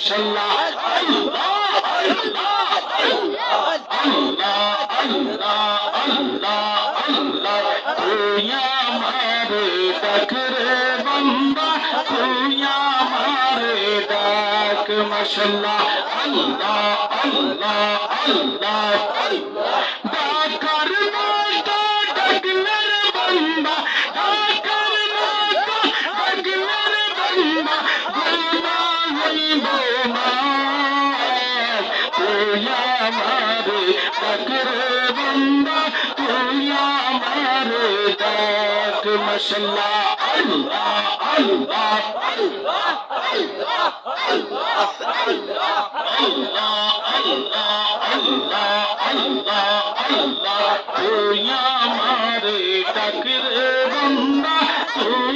মাশাআল্লাহ আল্লাহ আল্লাহ আল্লাহ আল্লাহ আল্লাহ আল্লাহ তুই আমারে ডাক রে বান্দা তুই আমারে ডাক মাশাআল্লাহ আল্লাহ আল্লাহ আল্লাহ আল্লাহ ডাকার মতো ডাকলে রে বান্দা ডাকার মতো ডাকলে রে বান্দা গোনা হইব না তুই আমারে ডাক রে বান্দা তুই আমারে ডাক মাশাআল্লাহ আল্লাহ আল্লাহ আল্লাহ আল্লাহ আল্লাহ আল্লাহ আল্লাহ আল্লাহ আল্লাহ আল্লাহ তুই আমারে ডাক রে বান্দা তুই